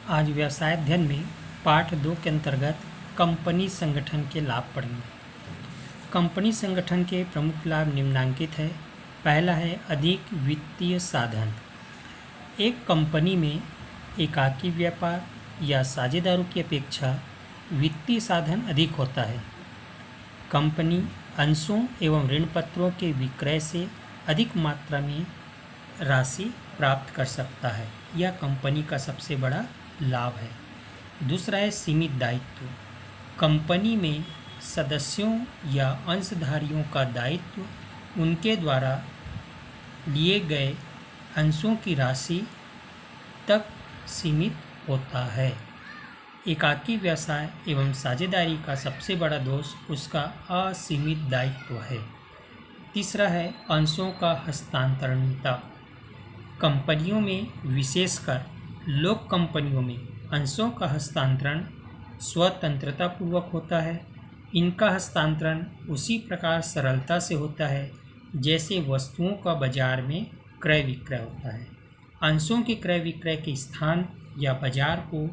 आज व्यवसाय अध्ययन में पाठ 2 के अंतर्गत कंपनी संगठन के लाभ पढ़ेंगे। कंपनी संगठन के प्रमुख लाभ निम्नलिखित है। पहला है अधिक वित्तीय साधन। एक कंपनी में एकाकी व्यापार या साझेदारों की अपेक्षा वित्तीय साधन अधिक होता है। कंपनी अंशों एवं ऋण पत्रों के विक्रय से अधिक मात्रा में राशि प्राप्त कर सकता है। यह कंपनी का सबसे बड़ा लाभ है। दूसरा है सीमित दायित्व। कंपनी में सदस्यों या अंशधारियों का दायित्व उनके द्वारा लिए गए अंशों की राशि तक सीमित होता है। एकाकी व्यवसाय एवं साझेदारी का सबसे बड़ा दोष उसका असीमित दायित्व है। तीसरा है अंशों का हस्तांतरणीयता। कंपनियों में विशेषकर लोक कंपनियों में अंशों का हस्तांतरण स्वतंत्रतापूर्वक होता है। इनका हस्तांतरण उसी प्रकार सरलता से होता है जैसे वस्तुओं का बाजार में क्रय विक्रय होता है। अंशों के क्रय विक्रय के स्थान या बाजार को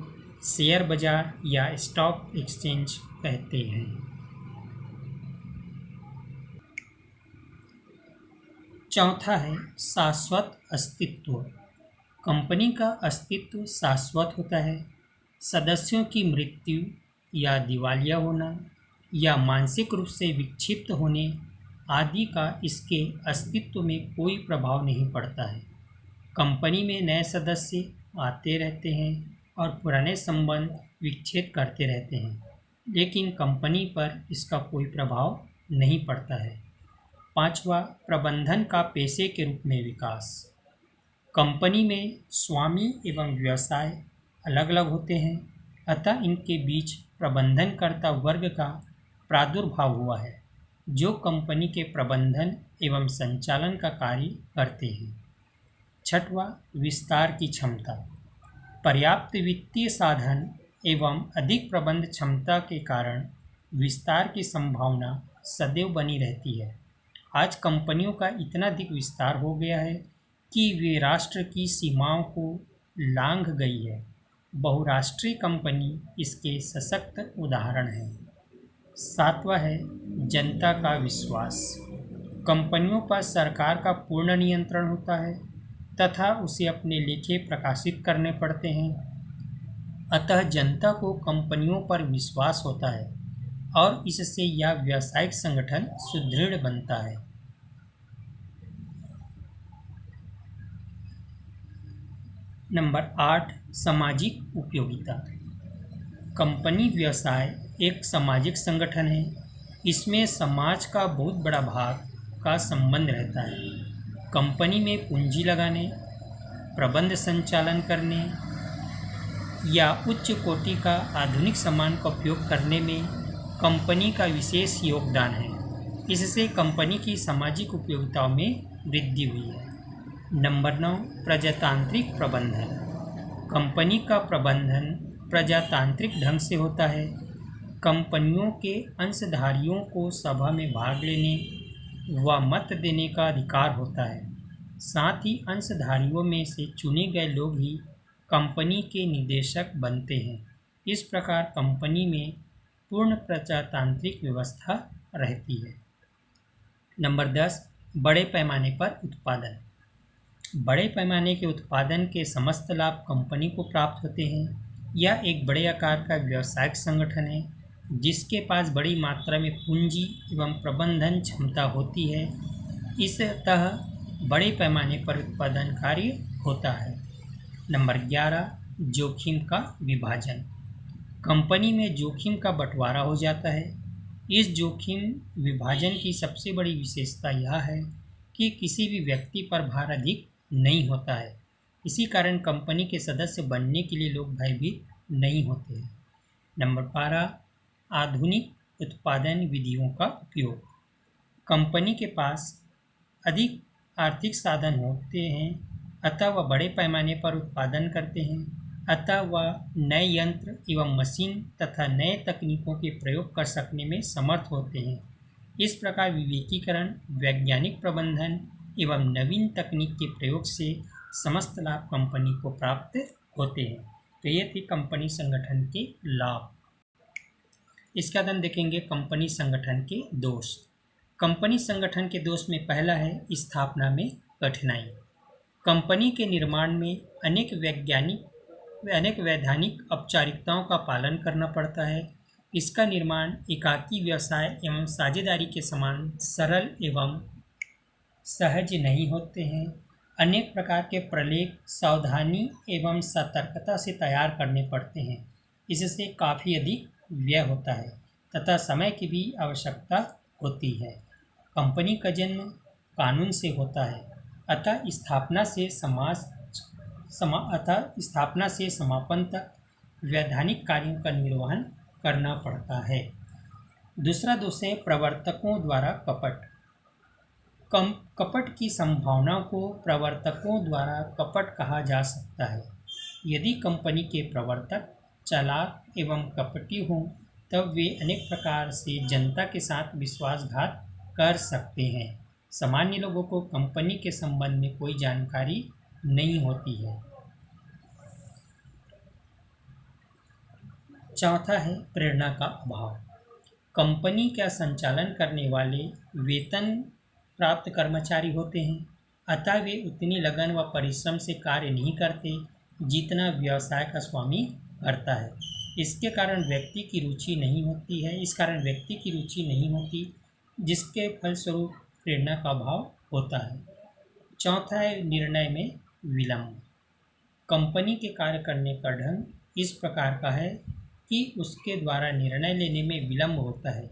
शेयर बाजार या स्टॉक एक्सचेंज कहते हैं। चौथा है शाश्वत अस्तित्व। कंपनी का अस्तित्व शाश्वत होता है। सदस्यों की मृत्यु या दिवालिया होना या मानसिक रूप से विक्षिप्त होने आदि का इसके अस्तित्व में कोई प्रभाव नहीं पड़ता है। कंपनी में नए सदस्य आते रहते हैं और पुराने संबंध विच्छेद करते रहते हैं, लेकिन कंपनी पर इसका कोई प्रभाव नहीं पड़ता है। पांचवा, प्रबंधन का पेशे के रूप में विकास। कंपनी में स्वामी एवं व्यवसाय अलग अलग होते हैं, अतः इनके बीच प्रबंधनकर्ता वर्ग का प्रादुर्भाव हुआ है जो कंपनी के प्रबंधन एवं संचालन का कार्य करते हैं। छठवां, विस्तार की क्षमता। पर्याप्त वित्तीय साधन एवं अधिक प्रबंध क्षमता के कारण विस्तार की संभावना सदैव बनी रहती है। आज कंपनियों का इतना अधिक विस्तार हो गया है कि वे राष्ट्र की सीमाओं को लांघ गई है। बहुराष्ट्रीय कंपनी इसके सशक्त उदाहरण हैं। सातवां है जनता का विश्वास। कंपनियों पर सरकार का पूर्ण नियंत्रण होता है तथा उसे अपने लेखे प्रकाशित करने पड़ते हैं, अतः जनता को कंपनियों पर विश्वास होता है और इससे यह व्यावसायिक संगठन सुदृढ़ बनता है। नंबर 8, सामाजिक उपयोगिता। कंपनी व्यवसाय एक सामाजिक संगठन है। इसमें समाज का बहुत बड़ा भाग का संबंध रहता है। कंपनी में पूंजी लगाने, प्रबंध संचालन करने या उच्च कोटि का आधुनिक सामान का उपयोग करने में कंपनी का विशेष योगदान है। इससे कंपनी की सामाजिक उपयोगिताओं में वृद्धि हुई है। नंबर 9, प्रजातांत्रिक प्रबंधन। कंपनी का प्रबंधन प्रजातांत्रिक ढंग से होता है। कंपनियों के अंशधारियों को सभा में भाग लेने व मत देने का अधिकार होता है। साथ ही अंशधारियों में से चुने गए लोग ही कंपनी के निदेशक बनते हैं। इस प्रकार कंपनी में पूर्ण प्रजातांत्रिक व्यवस्था रहती है। नंबर 10, बड़े पैमाने पर उत्पादन। बड़े पैमाने के उत्पादन के समस्त लाभ कंपनी को प्राप्त होते हैं। यह एक बड़े आकार का व्यावसायिक संगठन है जिसके पास बड़ी मात्रा में पूंजी एवं प्रबंधन क्षमता होती है। इसतः बड़े पैमाने पर उत्पादन कार्य होता है। नंबर 11, जोखिम का विभाजन। कंपनी में जोखिम का बंटवारा हो जाता है। इस जोखिम विभाजन की सबसे बड़ी विशेषता यह है कि किसी भी व्यक्ति पर भार अधिक नहीं होता है। इसी कारण कंपनी के सदस्य बनने के लिए लोग भयभीत नहीं होते हैं। नंबर 12, आधुनिक उत्पादन विधियों का उपयोग। कंपनी के पास अधिक आर्थिक साधन होते हैं, अतः वह बड़े पैमाने पर उत्पादन करते हैं। अतः वह नए यंत्र एवं मशीन तथा नए तकनीकों के प्रयोग कर सकने में समर्थ होते हैं। इस प्रकार विवेकीकरण, वैज्ञानिक प्रबंधन एवं नवीन तकनीक के प्रयोग से समस्त लाभ कंपनी को प्राप्त होते हैं। तो ये थी कंपनी संगठन के लाभ। इसके बाद हम देखेंगे कंपनी संगठन के दोष। कंपनी संगठन के दोष में पहला है स्थापना में कठिनाई। कंपनी के निर्माण में अनेक वैधानिक औपचारिकताओं का पालन करना पड़ता है। इसका निर्माण एकाकी व्यवसाय एवं साझेदारी के समान सरल एवं सहज नहीं होते हैं। अनेक प्रकार के प्रलेख सावधानी एवं सतर्कता से तैयार करने पड़ते हैं। इससे काफ़ी अधिक व्यय होता है तथा समय की भी आवश्यकता होती है। कंपनी का जन्म कानून से होता है, अतः स्थापना से समापन तक वैधानिक कार्यों का निर्वहन करना पड़ता है। दूसरा दोष है प्रवर्तकों द्वारा कपट। कपट की संभावना को प्रवर्तकों द्वारा कपट कहा जा सकता है। यदि कंपनी के प्रवर्तक चालाक एवं कपटी हों तब वे अनेक प्रकार से जनता के साथ विश्वासघात कर सकते हैं। सामान्य लोगों को कंपनी के संबंध में कोई जानकारी नहीं होती है। चौथा है प्रेरणा का अभाव। कंपनी का संचालन करने वाले वेतन प्राप्त कर्मचारी होते हैं, अतः वे उतनी लगन व परिश्रम से कार्य नहीं करते जितना व्यवसाय का स्वामी करता है। इसके कारण व्यक्ति की रुचि नहीं होती जिसके फलस्वरूप प्रेरणा का अभाव होता है। चौथा है निर्णय में विलंब। कंपनी के कार्य करने का ढंग इस प्रकार का है कि उसके द्वारा निर्णय लेने में विलंब होता है।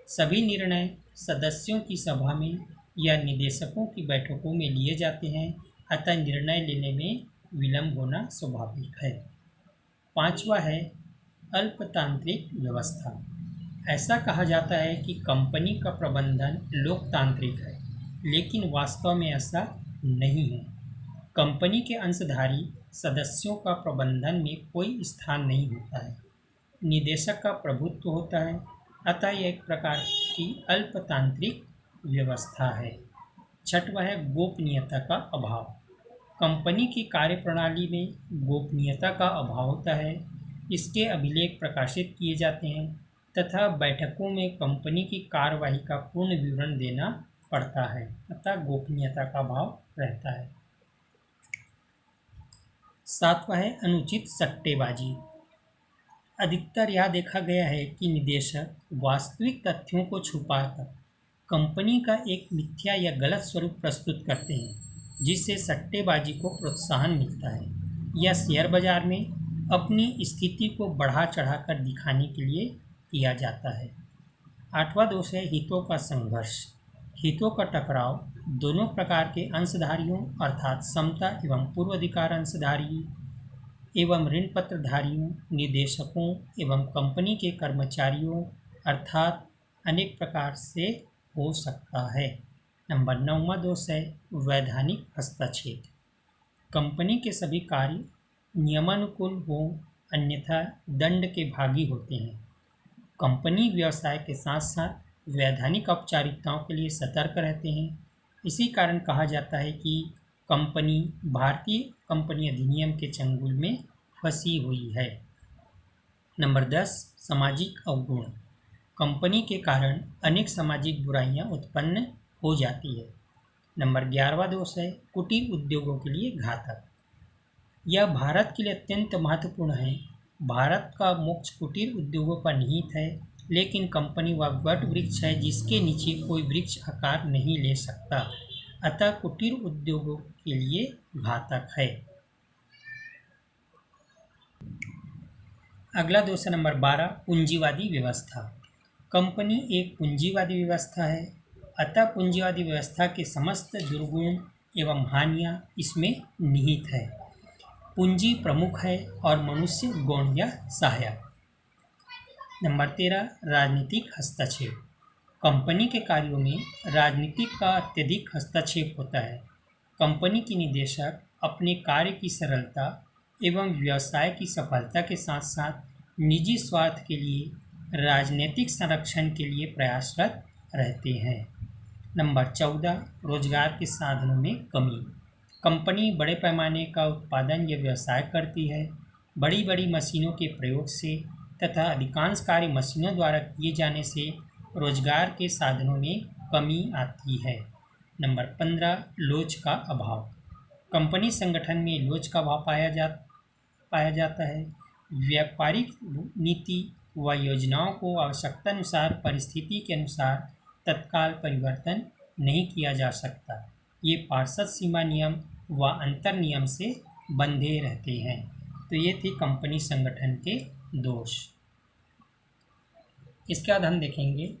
सभी निर्णय सदस्यों की सभा में या निदेशकों की बैठकों में लिए जाते हैं, अतः निर्णय लेने में विलंब होना स्वाभाविक है। पांचवा है अल्पतांत्रिक व्यवस्था। ऐसा कहा जाता है कि कंपनी का प्रबंधन लोकतांत्रिक है, लेकिन वास्तव में ऐसा नहीं है। कंपनी के अंशधारी सदस्यों का प्रबंधन में कोई स्थान नहीं होता है। निदेशक का प्रभुत्व होता है, अतः यह एक प्रकार की अल्पतांत्रिक व्यवस्था है। छठवां है गोपनीयता का अभाव। कंपनी की कार्यप्रणाली में गोपनीयता का अभाव होता है। इसके अभिलेख प्रकाशित किए जाते हैं तथा बैठकों में कंपनी की कार्यवाही का पूर्ण विवरण देना पड़ता है, अतः गोपनीयता का अभाव रहता है। सातवां है अनुचित सट्टेबाजी। अधिकतर यह देखा गया है कि निदेशक वास्तविक तथ्यों को छुपाकर कंपनी का एक मिथ्या या गलत स्वरूप प्रस्तुत करते हैं, जिससे सट्टेबाजी को प्रोत्साहन मिलता है या शेयर बाजार में अपनी स्थिति को बढ़ा चढ़ाकर दिखाने के लिए किया जाता है। आठवां दोष है हितों का संघर्ष। हितों का टकराव दोनों प्रकार के अंशधारियों अर्थात समता एवं पूर्वाधिकार अंशधारी एवं ऋण पत्रधारियों, निदेशकों एवं कंपनी के कर्मचारियों अर्थात अनेक प्रकार से हो सकता है। नंबर 9वां दोष है वैधानिक हस्तक्षेप। कंपनी के सभी कार्य नियमानुकूल हो, अन्यथा दंड के भागी होते हैं। कंपनी व्यवसाय के साथ साथ वैधानिक औपचारिकताओं के लिए सतर्क रहते हैं। इसी कारण कहा जाता है कि कंपनी भारतीय कंपनी अधिनियम के चंगुल में फंसी हुई है। नंबर 10 सामाजिक अवगुण। कंपनी के कारण अनेक सामाजिक बुराइयां उत्पन्न हो जाती है। नंबर 11वां दोष है कुटीर उद्योगों के लिए घातक। यह भारत के लिए अत्यंत महत्वपूर्ण है। भारत का मोक्ष कुटीर उद्योगों पर निहित है, लेकिन कंपनी वह वट वृक्ष है जिसके नीचे कोई वृक्ष आकार नहीं ले सकता, अतः कुटीर उद्योगों के लिए घातक है। अगला दोष नंबर 12 पूंजीवादी व्यवस्था। कंपनी एक पूंजीवादी व्यवस्था है, अतः पूंजीवादी व्यवस्था के समस्त दुर्गुण एवं हानियाँ इसमें निहित है। पूंजी प्रमुख है और मनुष्य गौण या सहायक। नंबर 13 राजनीतिक हस्तक्षेप। कंपनी के कार्यों में राजनीतिक का अत्यधिक हस्तक्षेप होता है। कंपनी के निदेशक अपने कार्य की सरलता एवं व्यवसाय की सफलता के साथ साथ निजी स्वार्थ के लिए राजनीतिक संरक्षण के लिए प्रयासरत रहते हैं। नंबर 14 रोजगार के साधनों में कमी। कंपनी बड़े पैमाने का उत्पादन या व्यवसाय करती है, बड़ी बड़ी मशीनों के प्रयोग से तथा अधिकांश कार्य मशीनों द्वारा किए जाने से रोजगार के साधनों में कमी आती है। नंबर 15, लोच का अभाव। कंपनी संगठन में लोच का अभाव पाया जाता है। व्यापारिक नीति व योजनाओं को आवश्यकतानुसार परिस्थिति के अनुसार तत्काल परिवर्तन नहीं किया जा सकता। ये पार्षद सीमा नियम व अंतर नियम से बंधे रहते हैं। तो ये थे कंपनी संगठन के दोष। इसके बाद हम देखेंगे